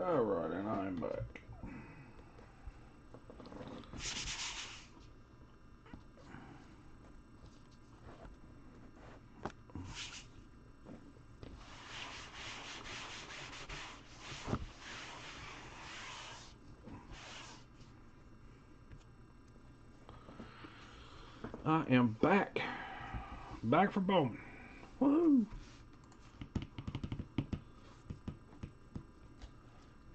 Alright, and I'm back. I am back. Back for Bowman. Woohoo!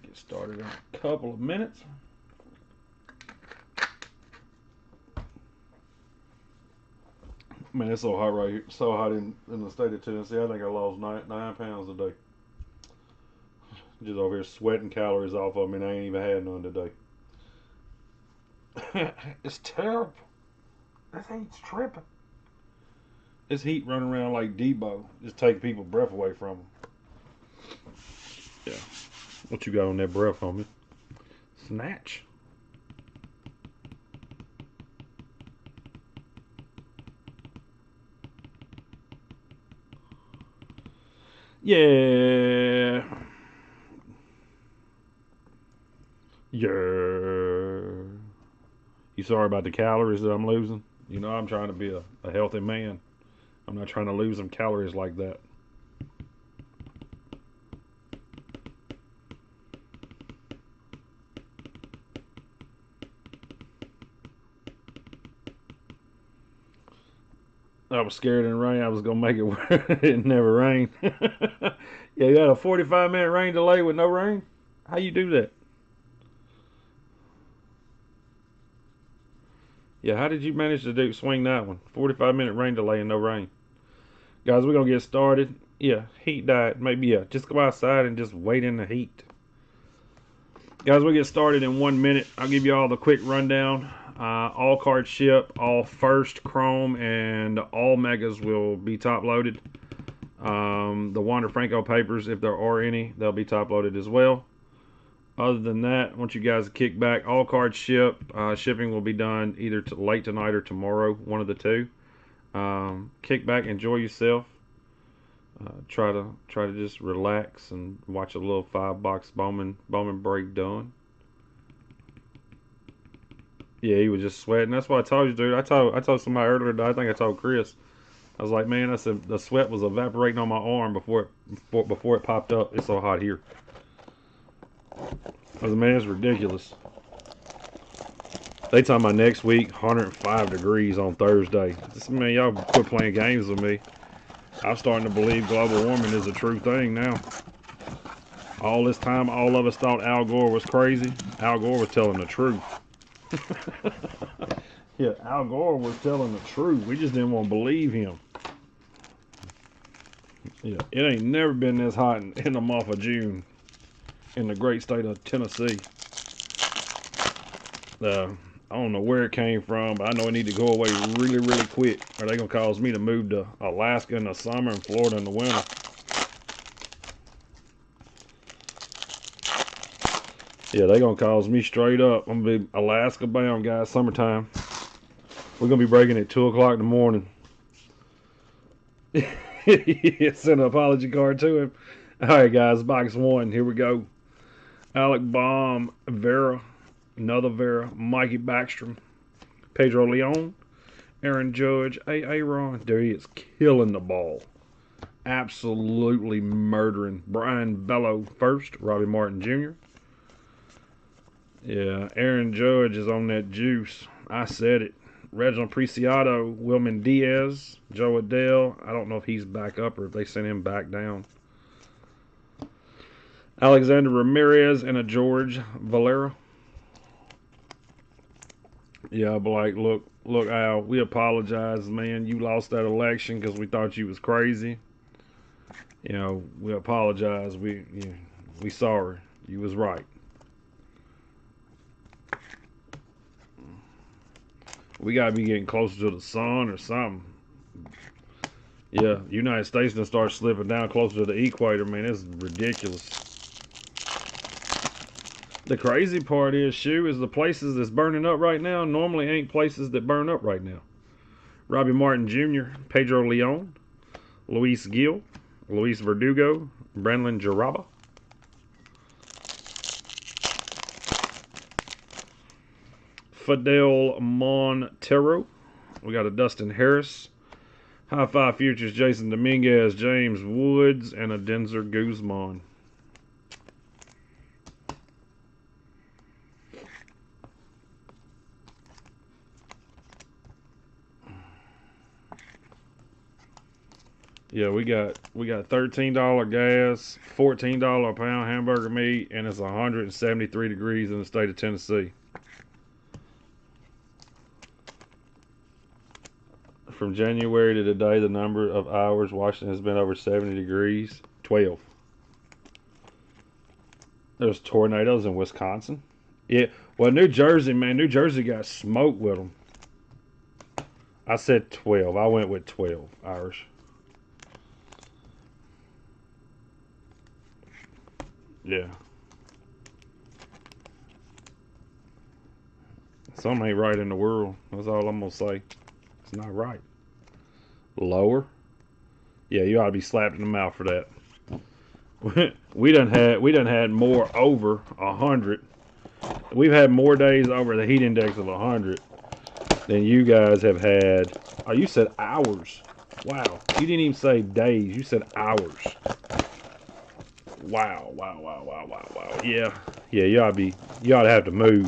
Get started in a couple of minutes. Man, it's so hot right here. So hot in the state of Tennessee. I think I lost 9 pounds a day. Just over here sweating calories off of me, and I ain't even had none today. It's terrible. This heat's tripping. This heat running around like Debo, just take people's breath away from them. Yeah. What you got on that breath, homie? Snatch. Yeah. Yeah. You sorry about the calories that I'm losing? You know I'm trying to be a healthy man. I'm not trying to lose some calories like that. I was scared in the rain. I was going to make it where it never rained. Yeah, you had a 45-minute rain delay with no rain? How you do that? Yeah, how did you manage to swing that one? 45-minute rain delay and no rain. Guys, we're going to get started. Yeah, heat diet. Maybe, yeah. Just go outside and just wait in the heat. Guys, we'll get started in 1 minute. I'll give you all the quick rundown. All cards ship, all first chrome, and all megas will be top loaded. The Wander Franco papers, if there are any, they'll be top loaded as well. Other than that, I want you guys to kick back. All cards ship. Shipping will be done either late tonight or tomorrow, one of the two. Kick back, enjoy yourself. Try to just relax and watch a little 5-box Bowman break done. Yeah, he was just sweating. That's what I told you, dude. I told somebody earlier today. I think I told Chris. I was like, man, I said the sweat was evaporating on my arm before it popped up. It's so hot here. I was, man, it's ridiculous. They talking about next week, 105 degrees on Thursday. Man, y'all quit playing games with me. I'm starting to believe global warming is a true thing now. All this time, all of us thought Al Gore was crazy. Al Gore was telling the truth. Yeah, Al Gore was telling the truth. We just didn't want to believe him. Yeah, it ain't never been this hot in the month of June in the great state of Tennessee. I don't know where it came from, but I know it need to go away really, really quick, or they gonna cause me to move to Alaska in the summer and Florida in the winter. Yeah, they gonna cause me straight up. I'm gonna be Alaska bound, guys. Summertime. We're gonna be breaking at 2 o'clock in the morning. Send an apology card to him. All right, guys. Box 1. Here we go. Alec Baum, Vera, another Vera, Mikey Backstrom, Pedro Leon, Aaron Judge, Aaron. There he is, killing the ball. Absolutely murdering. Brian Bello first, Robbie Martin Jr. Yeah, Aaron Judge is on that juice. I said it. Reginald Preciado, Wilman Diaz, Joe Adele. I don't know if he's back up or if they sent him back down. Alexander Ramirez and a George Valera. Yeah, but like, look, Al, we apologize, man. You lost that election because we thought you was crazy. You know, we apologize. We sorry. You was right. We gotta be getting closer to the sun or something. Yeah, United States gonna start slipping down closer to the equator, man. It's ridiculous. The crazy part is, is the places that's burning up right now normally ain't places that burn up right now. Robbie Martin Jr., Pedro Leon, Luis Gil, Luis Verdugo, Brandon Jaraba. Fidel Montero. We got a Dustin Harris. High Five Futures, Jason Dominguez, James Woods, and a Denzer Guzman. Yeah, we got $13 gas, $14 a pound hamburger meat, and it's 173 degrees in the state of Tennessee. From January to today, the number of hours Washington has been over 70 degrees, 12. There's tornadoes in Wisconsin. Yeah, well, New Jersey, man, New Jersey got smoked with them. I said 12. I went with 12 hours. Yeah. Something ain't right in the world. That's all I'm gonna say. It's not right. Lower. Yeah, you ought to be slapped in the mouth for that. we done had more over 100. We've had more days over the heat index of 100 than you guys have had. Oh, you said hours. Wow. You didn't even say days. You said hours. Wow. Yeah. Yeah, you ought to have to move.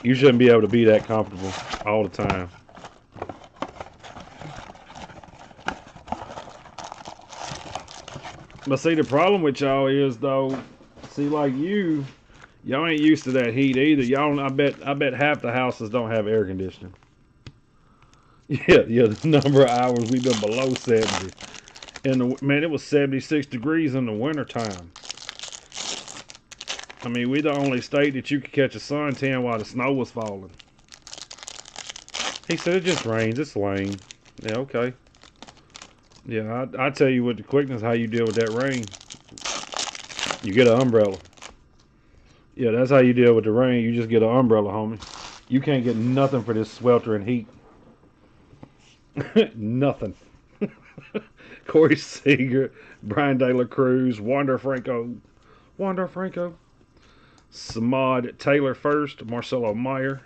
You shouldn't be able to be that comfortable all the time. But see, the problem with y'all is though, see, like y'all ain't used to that heat either. Y'all, I bet half the houses don't have air conditioning. Yeah, the number of hours we've been below 70. And man, it was 76 degrees in the wintertime. I mean, we the only state that you could catch a suntan while the snow was falling. He said it just rains. It's lame. Yeah, okay. Yeah, I tell you with the quickness how you deal with that rain. You get an umbrella. Yeah, that's how you deal with the rain. You just get an umbrella, homie. You can't get nothing for this sweltering heat. Nothing. Corey Seager, Brian De La Cruz, Wander Franco, Samad Taylor first, Marcelo Meyer.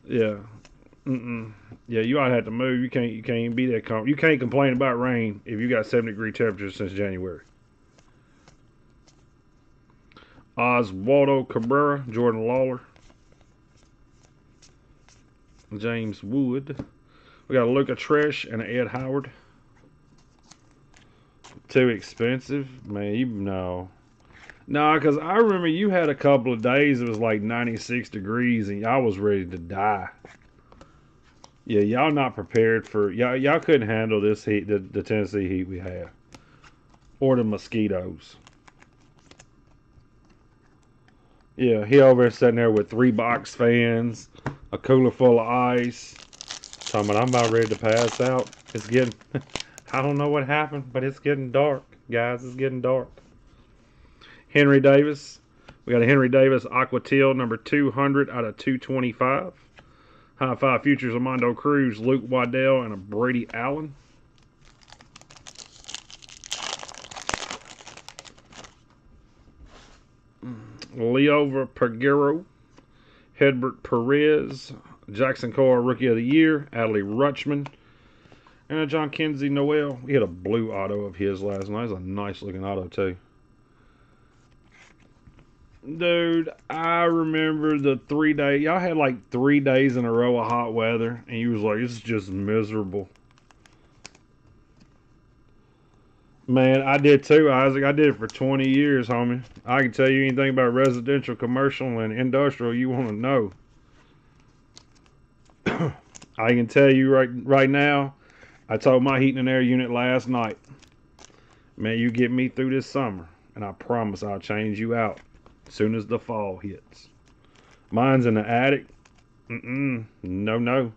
Yeah. Yeah, you ought to have to move. You can't even be that calm. You can't complain about rain if you got 70-degree temperatures since January. Oswaldo Cabrera, Jordan Lawler, James Wood. We got a Luca Tresh and an Ed Howard. Too expensive? Man, you know. No, because I remember you had a couple of days it was like 96 degrees and y'all was ready to die. Yeah, y'all not prepared for... Y'all couldn't handle this heat, the Tennessee heat we have. Or the mosquitoes. Yeah, he over there sitting there with 3 box fans, a cooler full of ice. Talking about, I'm about ready to pass out. It's getting... I don't know what happened, but it's getting dark. Guys, it's getting dark. Henry Davis. We got a Henry Davis Aqua Teal number 200 out of 225. High Five Futures, Armando Cruz, Luke Waddell, and a Brady Allen. Leo Peguero, Hedbert Perez, Jackson Cole Rookie of the Year, Adley Rutschman, and a John Kinsey Noel. We had a blue auto of his last night. It's a nice looking auto too. Dude, I remember the 3 day. Y'all had like 3 days in a row of hot weather, and you was like, it's just miserable. Man, I did too, Isaac. I did it for 20 years, homie. I can tell you anything about residential, commercial, and industrial you want to know. I can tell you right now, I told my heating and air unit last night, man, you get me through this summer, and I promise I'll change you out as soon as the fall hits. Mine's in the attic. No.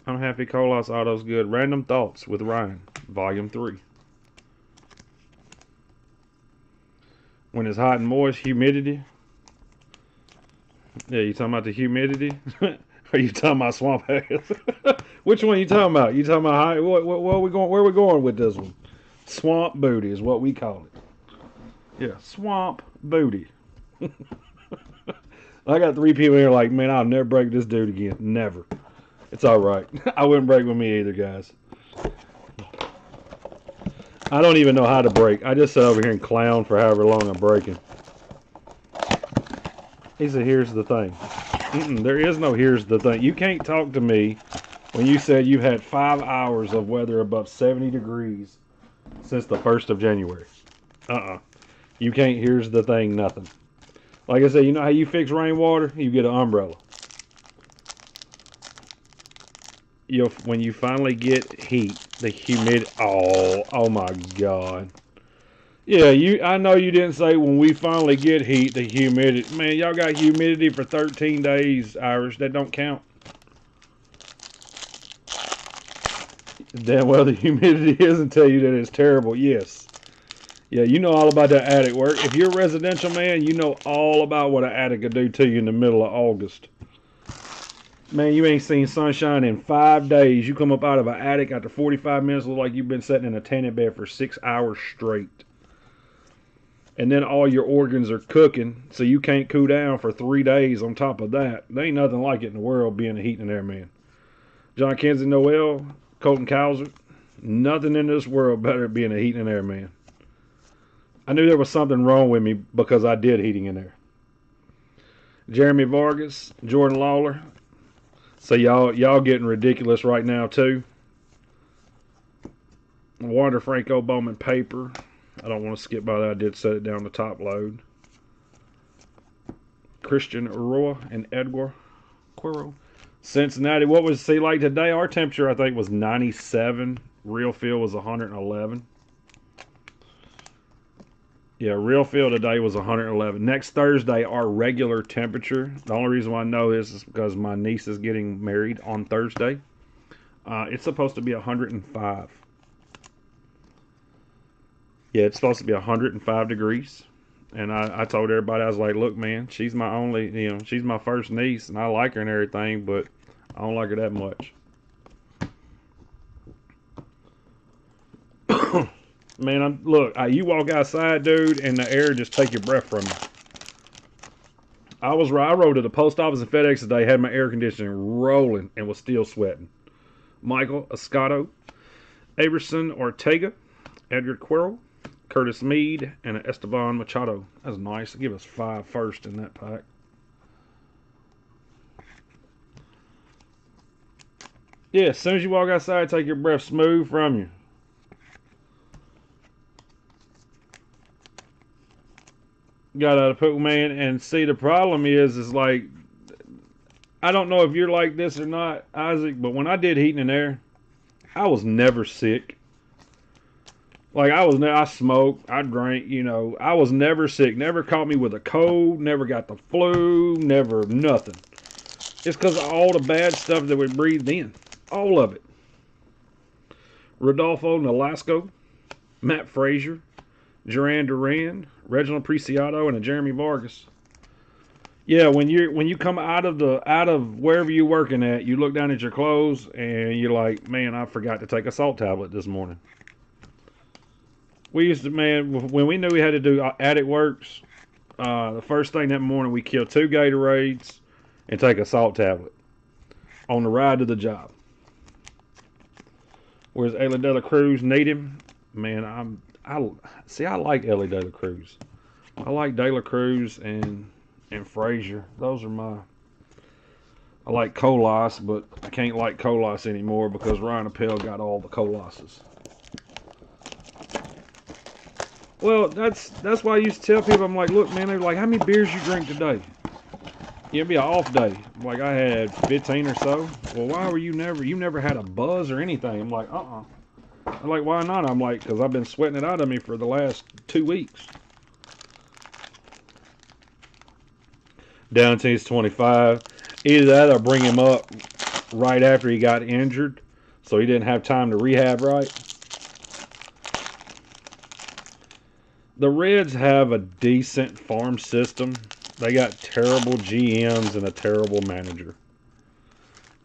I'm happy Colas Auto's good. Random Thoughts with Ryan, Volume 3. When it's hot and moist, humidity. Yeah, you talking about the humidity? Are you talking about swamp ass? Which one you talking about? You talking about high, what are we going? Where are we going with this one? Swamp booty is what we call it. Yeah, swamp booty. I got 3 people here like, man, I'll never break this dude again. Never. It's all right. I wouldn't break with me either, guys. I don't even know how to break. I just sit over here and clown for however long I'm breaking. He said, here's the thing. There is no here's the thing. You can't talk to me when you said you had 5 hours of weather above 70 degrees since the 1st of January. You can't here's the thing nothing. Like I said, you know how you fix rainwater? You get an umbrella. When you finally get heat, the humidity. Oh my God. Yeah, I know you didn't say when we finally get heat, the humidity. Man, y'all got humidity for 13 days, Irish. That don't count. Damn well the humidity isn't tell you that it's terrible. Yes. Yeah, you know all about that attic work. If you're a residential man, you know all about what an attic could do to you in the middle of August. Man, you ain't seen sunshine in 5 days. You come up out of an attic after 45 minutes, look like you've been sitting in a tanning bed for 6 hours straight. And then all your organs are cooking, so you can't cool down for 3 days on top of that. There ain't nothing like it in the world being a heat and air man. John Kenzie Noel, Colton Cowser, nothing in this world better than being a heat and air man. I knew there was something wrong with me because I did heating and air. Jeremy Vargas, Jordan Lawler. So y'all getting ridiculous right now too. Wander Franco Bowman paper. I don't want to skip by that. I did set it down the top load. Christian Roa and Edgar Quiro. Cincinnati. What was it like today? Our temperature I think was 97. Real feel was 111. Yeah, real feel today was 111. Next Thursday, our regular temperature. The only reason why I know this is because my niece is getting married on Thursday. It's supposed to be 105. Yeah, it's supposed to be 105 degrees. And I told everybody, I was like, look, man, she's my she's my first niece, and I like her and everything, but I don't like her that much. Man, look, you walk outside, dude, and the air just take your breath from you. I rode to the post office and FedEx today, had my air conditioning rolling, and was still sweating. Michael Escato, Aberson Ortega, Edgar Quirrell, Curtis Mead, and Esteban Machado. That's nice. Give us 5 first in that pack. Yeah, as soon as you walk outside, take your breath smooth from you. Got out of pool, man, and see the problem is like, I don't know if you're like this or not, Isaac, but when I did heating and air, I was never sick. Like I smoked, I drank, I was never sick. Never caught me with a cold, never got the flu, never nothing. It's because of all the bad stuff that we breathed in. All of it. Rodolfo Nolasco, Matt Frazier, Duran Duran, Reginald Preciado, and a Jeremy Vargas. Yeah, when you come out of wherever you're working at, you look down at your clothes and you're like, man, I forgot to take a salt tablet this morning. We used to, man, when we knew we had to do attic works, the first thing that morning we killed 2 Gatorades and take a salt tablet on the ride to the job. Whereas Ellie De La Cruz need him, man, I like Ellie De La Cruz. I like De La Cruz and Frazier. Those are I like Colas, but I can't like Colas anymore because Ryan Appel got all the Colases. Well, that's why I used to tell people, I'm like, look, man, they're like, how many beers you drink today? Yeah, it'd be an off day. Like I had 15 or so. Well, why were you never had a buzz or anything? I'm like, I'm like, why not? I'm like, because I've been sweating it out of me for the last 2 weeks. Down to his 25. Either that or bring him up right after he got injured, so he didn't have time to rehab right. The Reds have a decent farm system. They got terrible GMs and a terrible manager.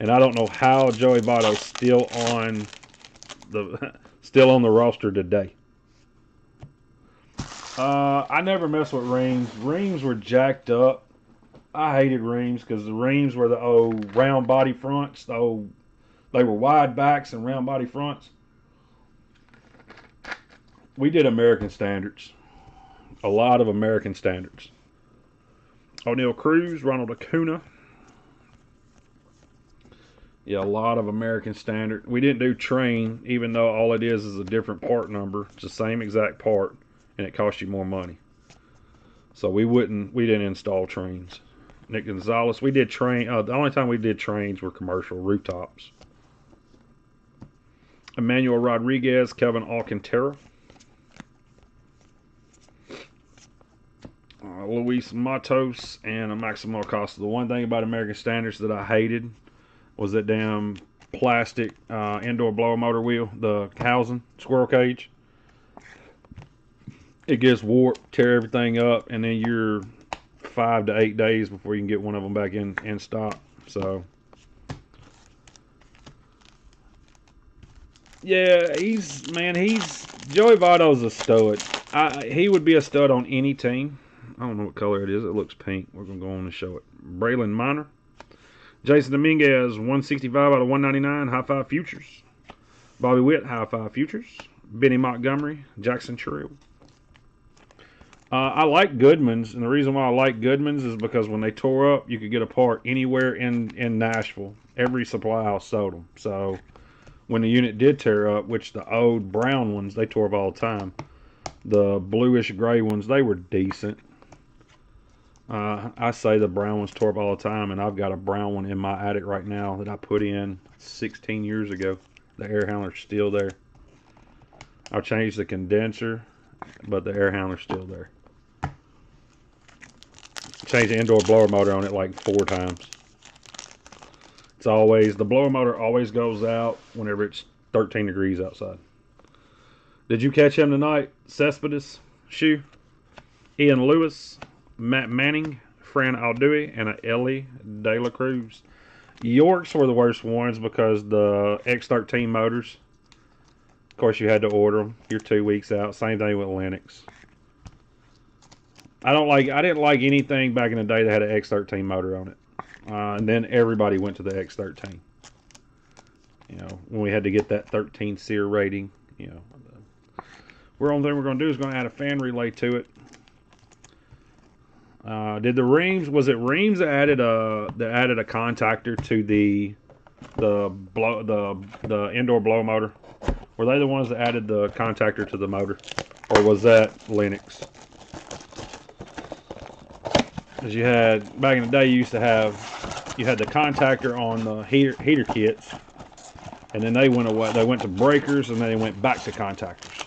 And I don't know how Joey Votto's still on the roster today. I never messed with reams. Reams were jacked up. I hated reams because the reams were the old round body fronts. They were wide backs and round body fronts. We did American standards. A lot of American standards. O'Neal Cruz, Ronald Acuna. Yeah, a lot of American standard. We didn't do train, even though all it is a different part number. It's the same exact part, and it costs you more money. So we didn't install trains. Nick Gonzalez, we did train. The only time we did trains were commercial rooftops. Emmanuel Rodriguez, Kevin Alcantara. Luis Matos and Maximo Acosta. The one thing about American Standards that I hated was that damn plastic indoor blower motor wheel, the housing, squirrel cage. It gets warped, tear everything up, and then you're 5 to 8 days before you can get one of them back in stock. So, yeah, Joey Votto's a stud. He would be a stud on any team. I don't know what color it is. It looks pink. We're going to go on and show it. Braylon Minor. Jason Dominguez, 165 out of 199, high five futures. Bobby Witt, high five futures. Benny Montgomery, Jackson Trill. I like Goodman's, and the reason why I like Goodman's is because when they tore up, you could get a part anywhere in Nashville. Every supply house sold them. So when the unit did tear up, which the old brown ones, they tore up all the time. The bluish gray ones, they were decent. I say the brown ones tore up all the time, and I've got a brown one in my attic right now that I put in 16 years ago. The air handler's still there. I've changed the condenser, but the air handler's still there. Changed the indoor blower motor on it like 4 times. The blower motor always goes out whenever it's 13 degrees outside. Did you catch him tonight? Cespedes, Shoe, Ian Lewis, Matt Manning, Fran Aldui, and Ellie De La Cruz. Yorks were the worst ones because the X13 motors. Of course, you had to order them. You're 2 weeks out. Same thing with Lennox. I didn't like anything back in the day that had an X13 motor on it. And then everybody went to the X13. You know, when we had to get that 13 SEER rating, you know. The only thing we're going to do is going to add a fan relay to it. Did the Reams? Was it Reams that added a contactor to the indoor blow motor? Were they the ones that added the contactor to the motor, or was that Lennox? Because you had back in the day, you had the contactor on the heater kits, and then they went away. They went to breakers, and then they went back to contactors.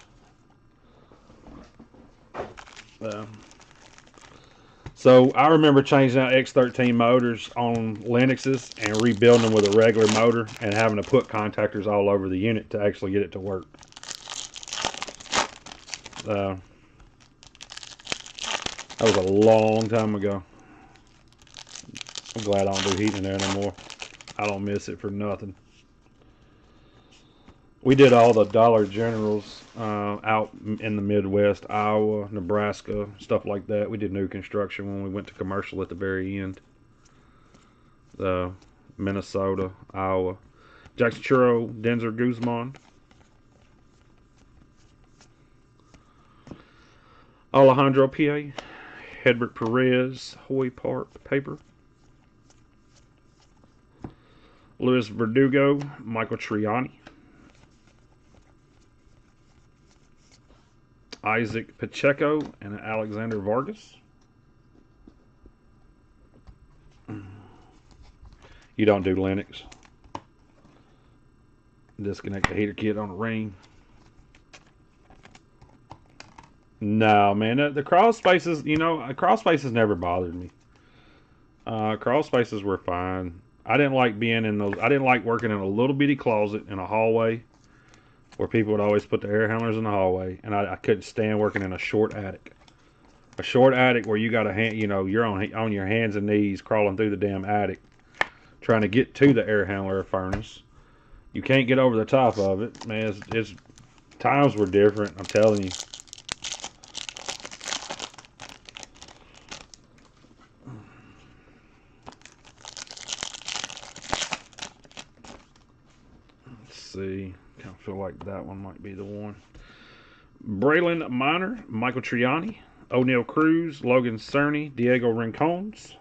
So I remember changing out X13 motors on Lennoxes and rebuilding them with a regular motor and having to put contactors all over the unit to actually get it to work. That was a long time ago. I'm glad I don't do heating in there anymore. I don't miss it for nothing. We did all the Dollar Generals out in the Midwest, Iowa, Nebraska, stuff like that. We did new construction when we went to commercial at the very end. Minnesota, Iowa. Jackson Churro, Denzer Guzman. Alejandro P.A. Hedbert Perez, Hoy Park Paper. Luis Verdugo, Michael Triani. Isaac Pacheco and Alexander Vargas. You don't do Lennox. Disconnect the heater kit on the ring. No, man. The crawl spaces, crawl spaces never bothered me. Crawl spaces were fine. I didn't like being in those. I didn't like working in a little bitty closet in a hallway where people would always put the air handlers in the hallway, and I couldn't stand working in a short attic. A short attic where you got a hand, you know, you're on your hands and knees crawling through the damn attic, trying to get to the air handler or furnace. You can't get over the top of it, man. It's times were different. I'm telling you. Let's see. Kind of feel like that one might be the one. Braylon Miner, Michael Triani, O'Neal Cruz, Logan Cerny, Diego Rincones,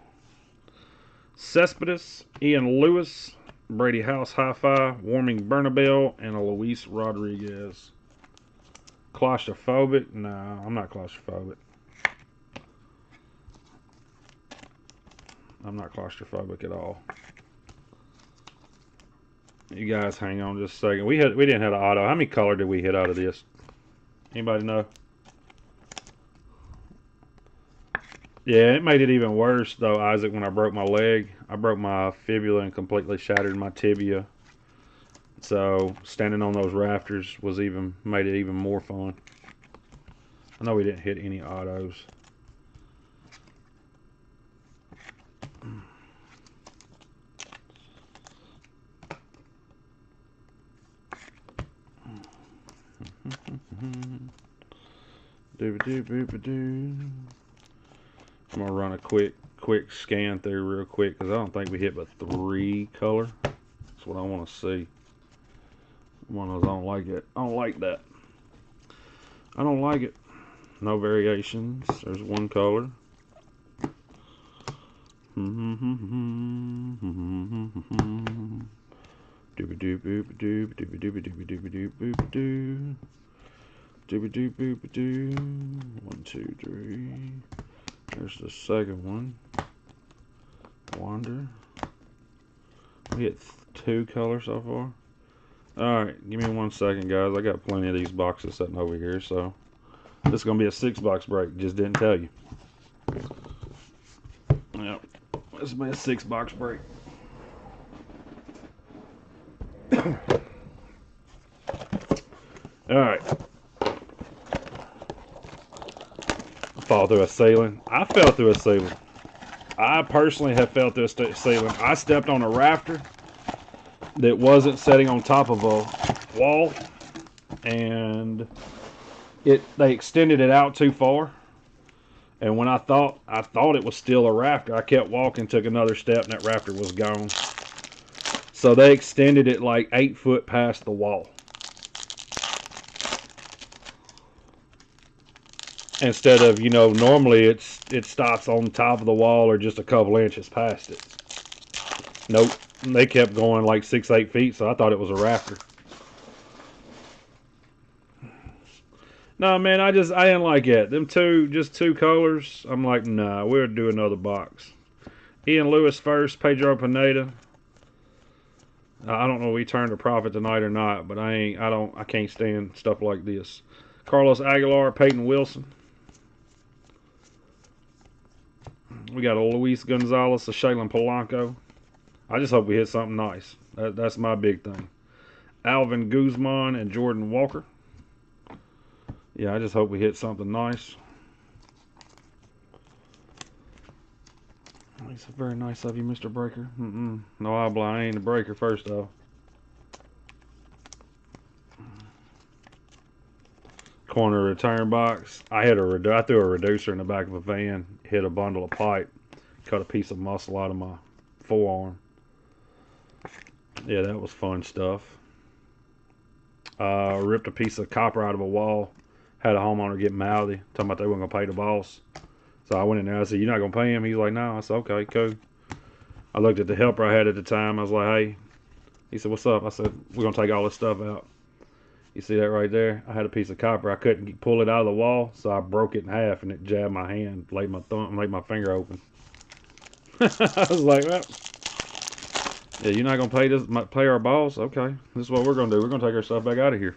Cespedes, Ian Lewis, Brady House Hi-Fi, Warming Bernabel, and a Luis Rodriguez. Claustrophobic? No, I'm not claustrophobic. I'm not claustrophobic at all. You guys hang on just a second. We didn't hit an auto. How many color did we hit out of this? Anybody know? Yeah, it made it even worse though, Isaac, when I broke my leg. I broke my fibula and completely shattered my tibia. So standing on those rafters made it even more fun. I know we didn't hit any autos. I'm gonna run a quick scan through real quick because I don't think we hit but 3 color. That's what I want to see. One of those, I don't like it. I don't like that. I don't like it. No variations. There's 1 color. Doobie doop boop doop doobie doobie doobie doobie doop boop doo. Doobie doop boop doo. 1, 2, 3. There's the second one. Wander. We hit 2 colors so far. Alright, give me 1 second, guys. I got plenty of these boxes sitting over here, so this is gonna be a 6-box break. Just didn't tell you. Yep. This will be a 6-box break. Alright. Fall through a ceiling. I fell through a ceiling. I personally have fell through a ceiling. I stepped on a rafter that wasn't sitting on top of a wall, and they extended it out too far. And when I thought it was still a rafter, I kept walking, took another step, and that rafter was gone. So they extended it like 8 foot past the wall. Instead of, you know, normally it stops on top of the wall or just a couple inches past it. Nope. They kept going like 6-8 feet, so I thought it was a rafter. No, man, I didn't like it. Them just two colors. I'm like, nah, we'll do another box. Ian Lewis first, Pedro Pineda. I don't know if we turned a profit tonight or not, but I can't stand stuff like this. Carlos Aguilar, Peyton Wilson. We got a Luis Gonzalez, a Shaylin Polanco. I just hope we hit something nice. That's my big thing. Alvin Guzman and Jordan Walker. Yeah, I just hope we hit something nice. It's very nice of you, Mr. Breaker. No habla, I ain't a breaker first though. Corner return box. I threw a reducer in the back of a van, hit a bundle of pipe, cut a piece of muscle out of my forearm. Yeah, that was fun stuff. Ripped a piece of copper out of a wall. Had a homeowner get mouthy, talking about they weren't gonna pay the boss. So I went in there. I said, "You're not gonna pay him?" He's like, "No." I said, "Okay, cool." I looked at the helper I had at the time. I was like, "Hey." He said, "What's up?" I said, "We're gonna take all this stuff out." You see that right there? I had a piece of copper. I couldn't pull it out of the wall, so I broke it in half, and it jabbed my hand, laid my finger open. I was like, "Well, yeah, you're not gonna pay our boss? Okay, this is what we're gonna do. We're gonna take our stuff back out of here."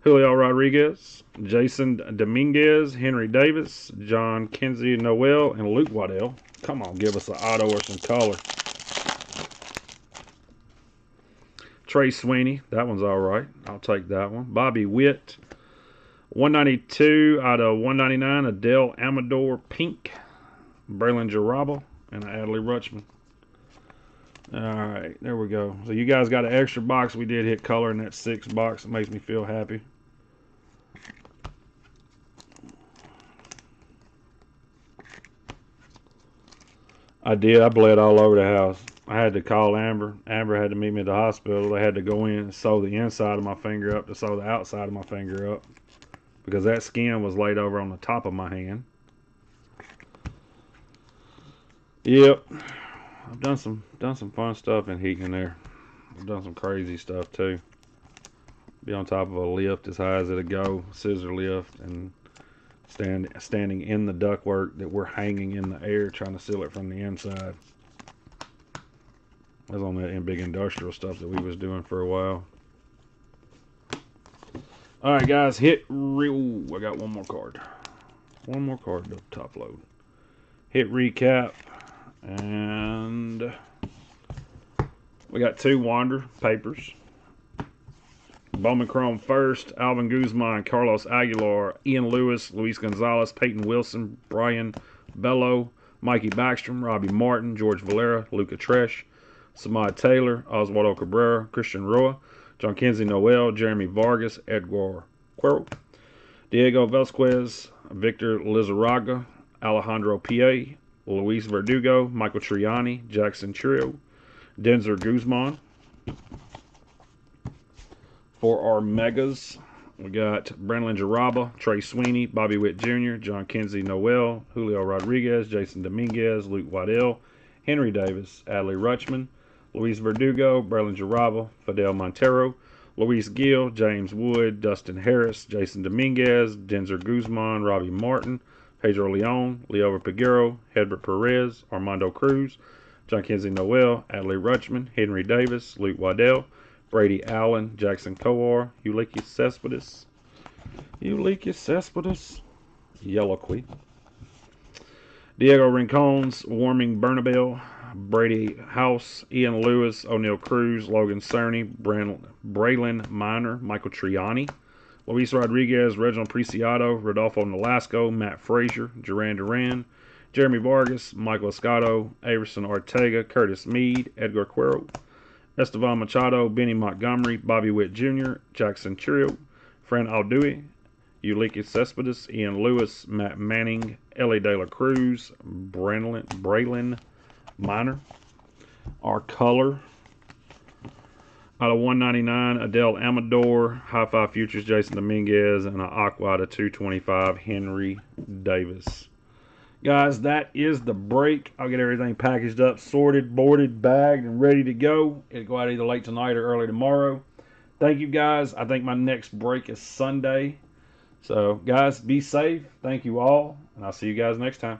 Julio Rodriguez, Jason Dominguez, Henry Davis, John Kinsey Noel, and Luke Waddell. Come on, give us an auto or some color. Trey Sweeney, that one's all right. I'll take that one. Bobby Witt, 192 out of 199, Adele Amador Pink, Braylon Jaraba, and Adley Rutschman. Alright, there we go. So you guys got an extra box. We did hit color in that 6 box. It makes me feel happy. I did. I bled all over the house. I had to call Amber. Amber had to meet me at the hospital. They had to go in and sew the inside of my finger up to sew the outside of my finger up, because that skin was laid over on the top of my hand. Yep. I've done some fun stuff in heating there. I've done some crazy stuff too. Be on top of a lift as high as it'll go, scissor lift, and standing in the ductwork that we're hanging in the air trying to seal it from the inside. That's on that big industrial stuff that we was doing for a while. Alright guys, I got one more card. One more card to top load. Hit recap, and we got 2 Wander papers. Bowman Chrome first, Alvin Guzman, Carlos Aguilar, Ian Lewis, Luis Gonzalez, Peyton Wilson, Brian Bello, Mikey Backstrom, Robbie Martin, George Valera, Luca Tresh, Samad Taylor, Oswaldo Cabrera, Christian Roa, John Kinsey Noel, Jeremy Vargas, Edgar Cuero, Diego Velazquez, Victor Lizarraga, Alejandro P.A., Luis Verdugo, Michael Triani, Jackson Trio, Denzer Guzman. For our megas, we got Brandon Jaraba, Trey Sweeney, Bobby Witt Jr., John Kinsey Noel, Julio Rodriguez, Jason Dominguez, Luke Waddell, Henry Davis, Adley Rutschman, Luis Verdugo, Braylon Jaraba, Fidel Montero, Luis Gill, James Wood, Dustin Harris, Jason Dominguez, Denzer Guzman, Robbie Martin, Pedro Leon, Leo Peguero, Hedbert Perez, Armando Cruz, John Kinsey Noel, Adley Rutschman, Henry Davis, Luke Waddell, Brady Allen, Jackson Coar, Ulysses Cespedes, Yellow Queen, Diego Rincones, Warming Bernabel, Brady House, Ian Lewis, O'Neal Cruz, Logan Cerny, Braylon Miner, Michael Triani, Luis Rodriguez, Reginald Preciado, Rodolfo Nolasco, Matt Frazier, Duran, Jeremy Vargas, Michael Escato, Averson Ortega, Curtis Meade, Edgar Cuero, Esteban Machado, Benny Montgomery, Bobby Witt Jr., Jackson Trio, Fran Aldui, Ulysses Cespedes, Ian Lewis, Matt Manning, Ellie De La Cruz, Braylon Miner. Our color, out of 199, Adele Amador, High Five Futures, Jason Dominguez, and an Aqua out of 225, Henry Davis. Guys, that is the break. I'll get everything packaged up, sorted, boarded, bagged, and ready to go. It'll go out either late tonight or early tomorrow. Thank you, guys. I think my next break is Sunday. So, guys, be safe. Thank you all, and I'll see you guys next time.